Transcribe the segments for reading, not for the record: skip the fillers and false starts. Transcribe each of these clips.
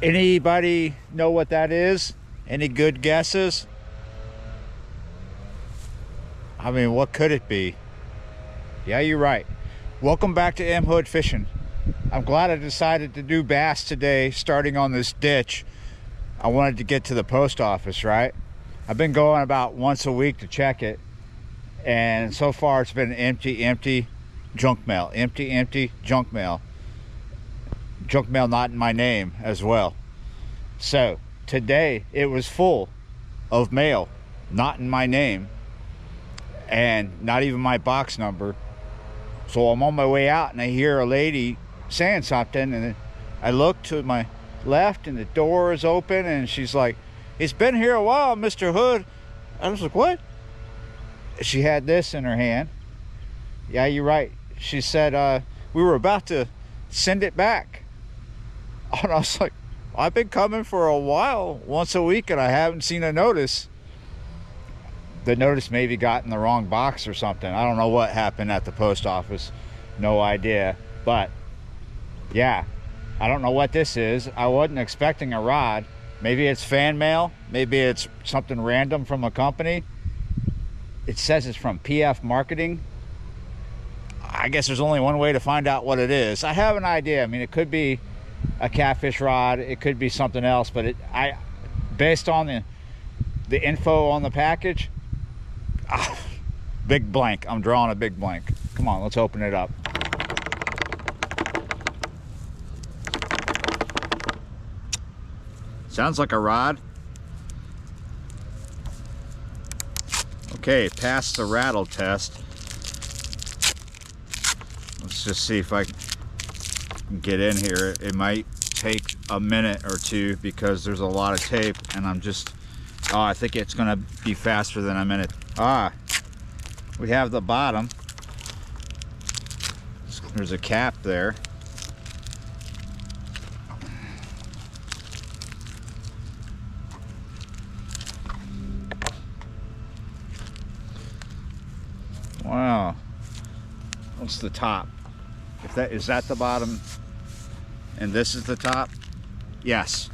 Anybody know what that is? Any good guesses? I mean, what could it be? Yeah, you're right. Welcome back to M Hood Fishing. I'm glad I decided to do bass today, starting on this ditch. I wanted to get to the post office, right? I've been going about once a week to check it, and so far it's been empty junk mail, empty junk mail not in my name as well. So today it was full of mail not in my name and not even my box number. So I'm on my way out and I hear a lady saying something, and then I look to my left and the door is open and she's like, "It's been here a while, Mr. Hood." I was like, "What?" She had this in her hand. Yeah, you're right. She said, we were about to send it back. And I was like, I've been coming for a while, once a week, and I haven't seen a notice. The notice maybe got in the wrong box or something. I don't know what happened at the post office. No idea. But yeah, I don't know what this is. I wasn't expecting a rod. Maybe it's fan mail. Maybe it's something random from a company. It says it's from PF Marketing. I guess there's only one way to find out what it is. I have an idea. I mean, it could be a catfish rod. It could be something else. But based on the info on the package, big blank. I'm drawing a big blank. Come on, let's open it up. Sounds like a rod. Okay, passed the rattle test. Let's just see if I can get in here. It might take a minute or two because there's a lot of tape, and I think it's gonna be faster than a minute. We have the bottom. There's a cap there. Wow. What's the top? Is that the bottom and this is the top? Yes.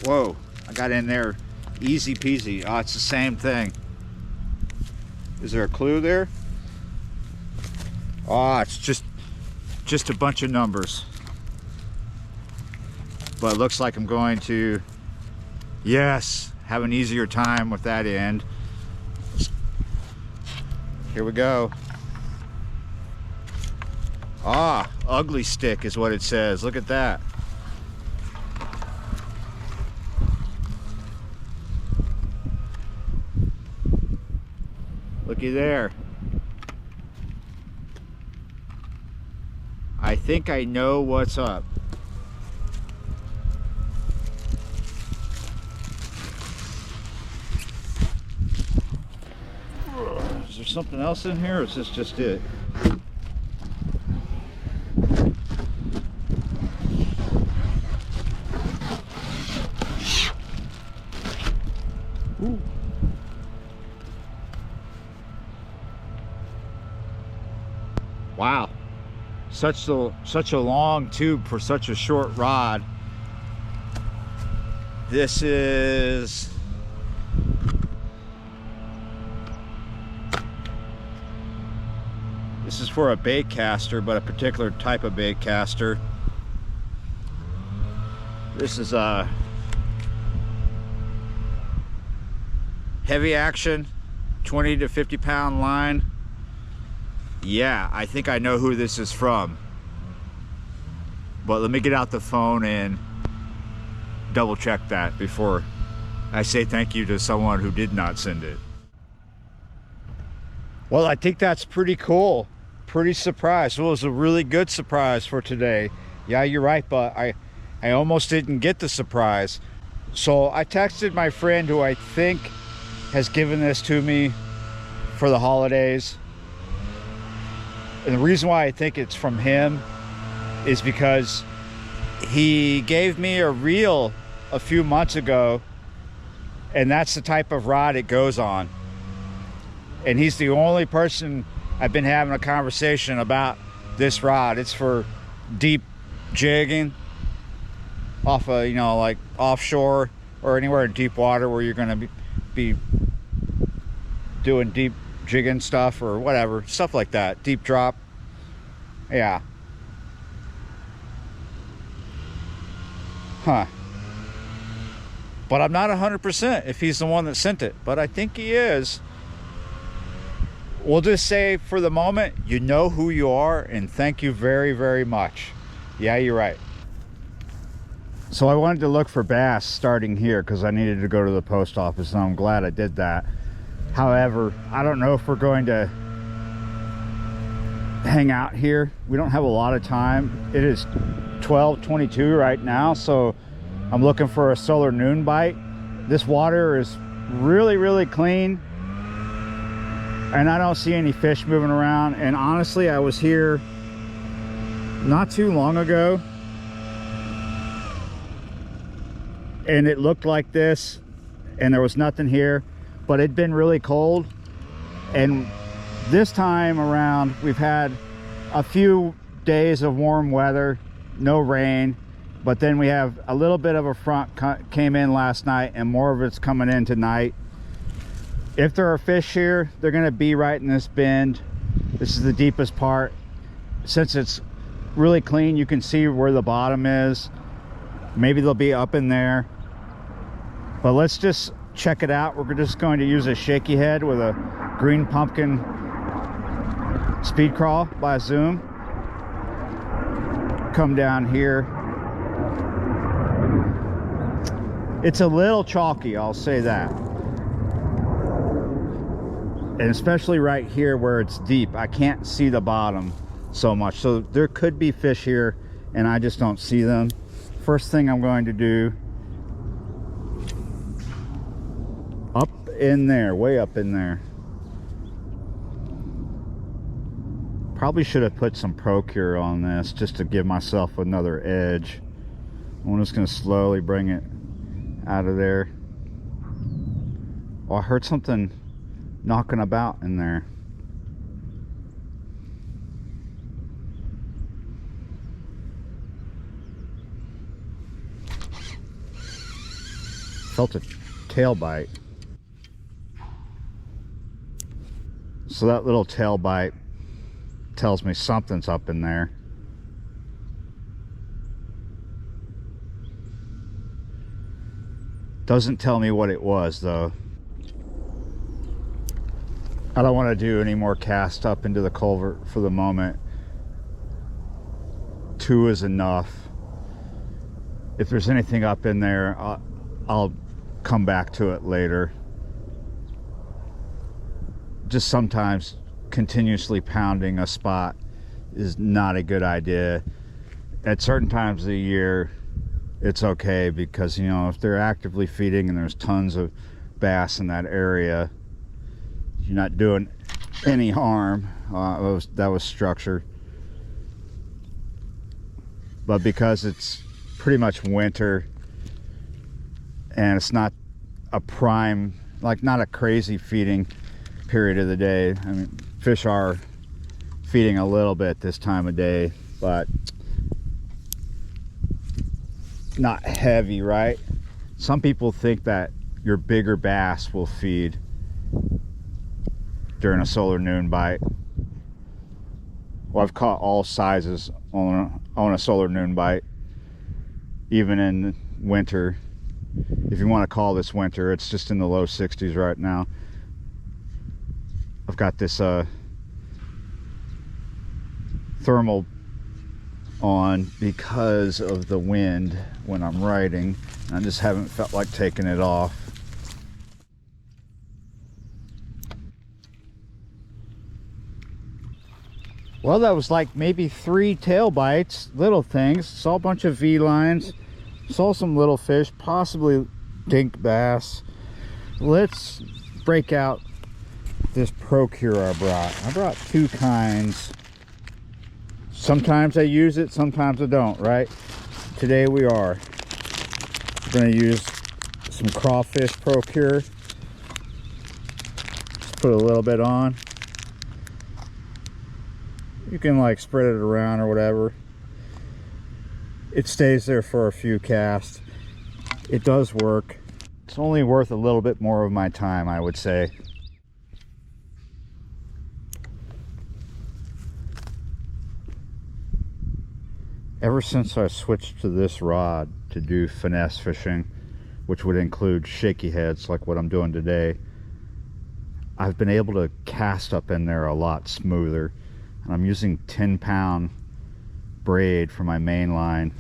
Whoa, I got in there easy peasy. Oh, it's the same thing. Is there a clue there? Oh, it's just a bunch of numbers. But it looks like I'm going to, yes, have an easier time with that end. Here we go. Ugly stick is what it says. Look at that. Looky there. I think I know what's up. Is there something else in here, or is this just it? Ooh. Wow, such a long tube for such a short rod. This is for a bait caster, but a particular type of bait caster. This is a heavy action 20 to 50 pound line. Yeah, I think I know who this is from, but let me get out the phone and double check that before I say thank you to someone who did not send it. Well, I think that's pretty cool. Pretty surprised. Well, it was a really good surprise for today. Yeah, you're right, but I almost didn't get the surprise. So I texted my friend, who I think has given this to me for the holidays. And the reason why I think it's from him is because he gave me a reel a few months ago, and that's the type of rod it goes on. And he's the only person I've been having a conversation about this rod. It's for deep jigging. off of, you know, like offshore or anywhere in deep water where you're going to be doing deep jigging stuff or whatever, stuff like that, deep drop. Yeah. Huh. But I'm not 100% if he's the one that sent it, but I think he is. We'll just say for the moment, you know who you are, and thank you very, very much. Yeah, you're right. So I wanted to look for bass starting here because I needed to go to the post office, and I'm glad I did that. However, I don't know if we're going to hang out here. We don't have a lot of time. It is 12:22 right now, so I'm looking for a solar noon bite. This water is really, really clean, and I don't see any fish moving around. And honestly, I was here not too long ago, and it looked like this, and there was nothing here, but it'd been really cold. And this time around, we've had a few days of warm weather, no rain, but then we have a little bit of a front came in last night, and more of it's coming in tonight. If there are fish here, they're going to be right in this bend. This is the deepest part. Since it's really clean, you can see where the bottom is. Maybe they'll be up in there, but let's just check it out. We're just going to use a shaky head with a green pumpkin speed crawl by Zoom. Come down here. It's a little chalky, I'll say that. And especially right here where it's deep, I can't see the bottom so much. So there could be fish here and I just don't see them. First thing I'm going to do, up in there, way up in there. Probably should have put some Procure on this just to give myself another edge. I'm just going to slowly bring it out of there. Oh, I heard something knocking about in there. Felt a tail bite. So that little tail bite tells me something's up in there. Doesn't tell me what it was though. I don't want to do any more cast up into the culvert for the moment. 2 is enough. If there's anything up in there, I'll come back to it later. Just sometimes continuously pounding a spot is not a good idea. At certain times of the year, it's okay because, you know, if they're actively feeding and there's tons of bass in that area, you're not doing any harm. That was structure. But because it's pretty much winter and it's not a prime, like not a crazy feeding period of the day. I mean, fish are feeding a little bit this time of day, but not heavy, right? Some people think that your bigger bass will feed during a solar noon bite. Well, I've caught all sizes on a solar noon bite, even in winter. If you want to call this winter, it's just in the low 60s right now. I've got this thermal on because of the wind when I'm riding. I just haven't felt like taking it off. Well, that was like maybe 3 tail bites, little things. Saw a bunch of V-lines, saw some little fish, possibly dink bass. Let's break out this Procure I brought. I brought 2 kinds. Sometimes I use it, sometimes I don't, right? Today we are. We're going to use some crawfish Procure. Just put a little bit on. You can like spread it around or whatever. it stays there for a few casts. It does work. It's only worth a little bit more of my time, I would say. Ever since I switched to this rod to do finesse fishing, which would include shaky heads like what I'm doing today, I've been able to cast up in there a lot smoother. And I'm using 10-pound braid for my main line.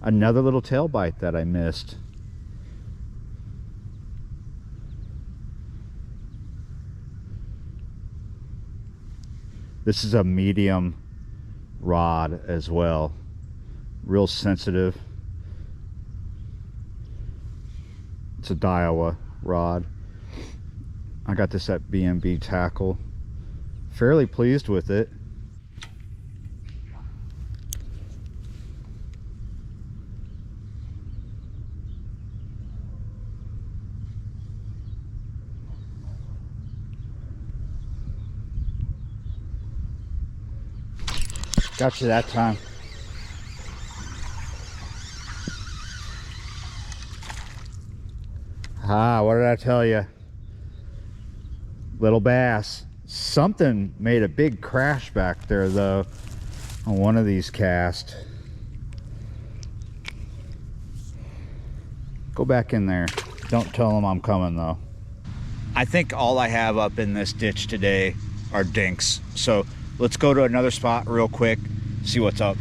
Another little tail bite that I missed. This is a medium rod as well, real sensitive. It's a Daiwa rod. I got this at B&B Tackle. Fairly pleased with it. Got you that time. What did I tell you? Little bass. Something made a big crash back there though on one of these casts. Go back in there. Don't tell them I'm coming though. I think all I have up in this ditch today are dinks. So let's go to another spot real quick, see what's up.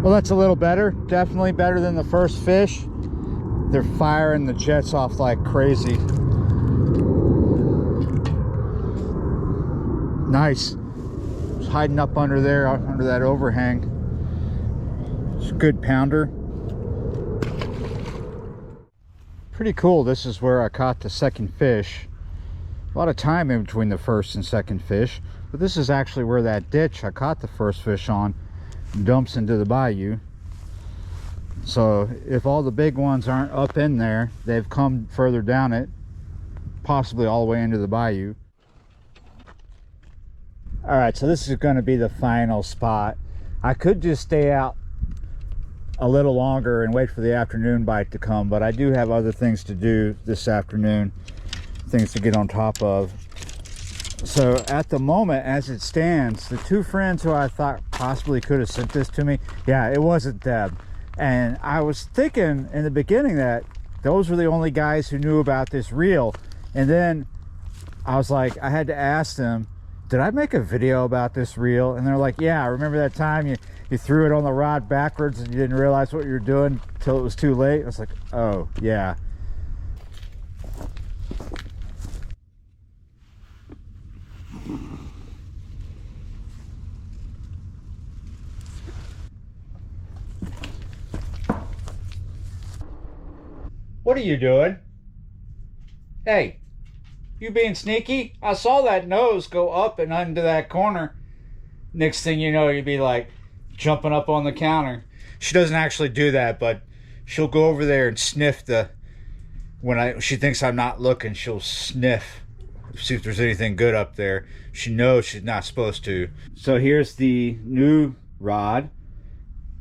Well, that's a little better. Definitely better than the first fish. They're firing the jets off like crazy. Nice. It's hiding up under there, under that overhang. It's a good pounder. Pretty cool. This is where I caught the second fish. A lot of time in between the first and second fish, but this is actually where that ditch I caught the first fish on dumps into the bayou. So if all the big ones aren't up in there, they've come further down it, possibly all the way into the bayou. All right, so this is going to be the final spot. I could just stay out a little longer and wait for the afternoon bite to come, but I do have other things to do this afternoon, things to get on top of. So at the moment, as it stands, the two friends who I thought possibly could have sent this to me, yeah, it wasn't them. And I was thinking in the beginning that those were the only guys who knew about this reel. And then I was like, I had to ask them, did I make a video about this reel? And they're like, yeah, I remember that time you threw it on the rod backwards and you didn't realize what you were doing till it was too late. I was like, oh, yeah. What are you doing? Hey, you being sneaky? I saw that nose go up and into that corner. Next thing you know, you'd be like jumping up on the counter. She doesn't actually do that, but she'll go over there and sniff she thinks I'm not looking, she'll sniff, see if there's anything good up there. She knows she's not supposed to. So here's the new rod,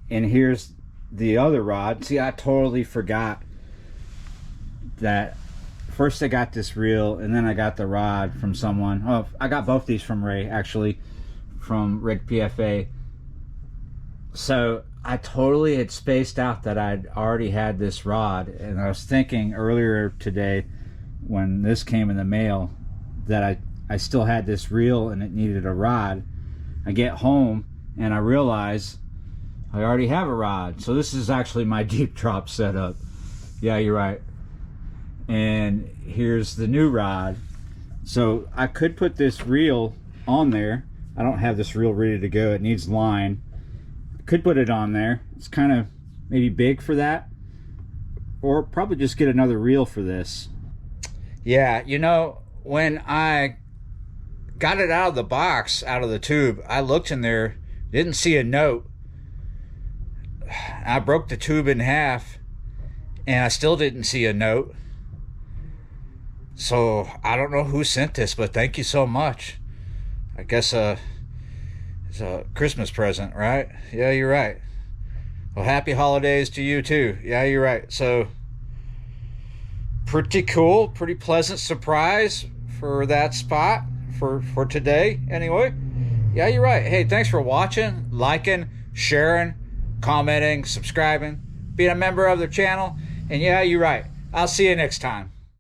and here's the other rod. See, I totally forgot that first I got this reel and then I got the rod from someone. Oh, I got both these from Ray, actually, from Rig PFA. So I totally had spaced out that I'd already had this rod, and I was thinking earlier today when this came in the mail that I still had this reel and it needed a rod. I get home and I realize I already have a rod. So this is actually my deep drop setup. Yeah, you're right. And here's the new rod. So I could put this reel on there. I don't have this reel ready to go. It needs line. I could put it on there. It's kind of maybe big for that. Or probably just get another reel for this. Yeah, you know, when I got it out of the box, out of the tube. I looked in there, didn't see a note. I broke the tube in half, and I still didn't see a note. So I don't know who sent this, but thank you so much. I guess it's a Christmas present, right? Yeah, you're right. Well, happy holidays to you too. Yeah, you're right. So pretty cool, pretty pleasant surprise for that spot for today anyway. Yeah, you're right. Hey, thanks for watching, liking, sharing, commenting, subscribing, being a member of the channel. And yeah, you're right. I'll see you next time.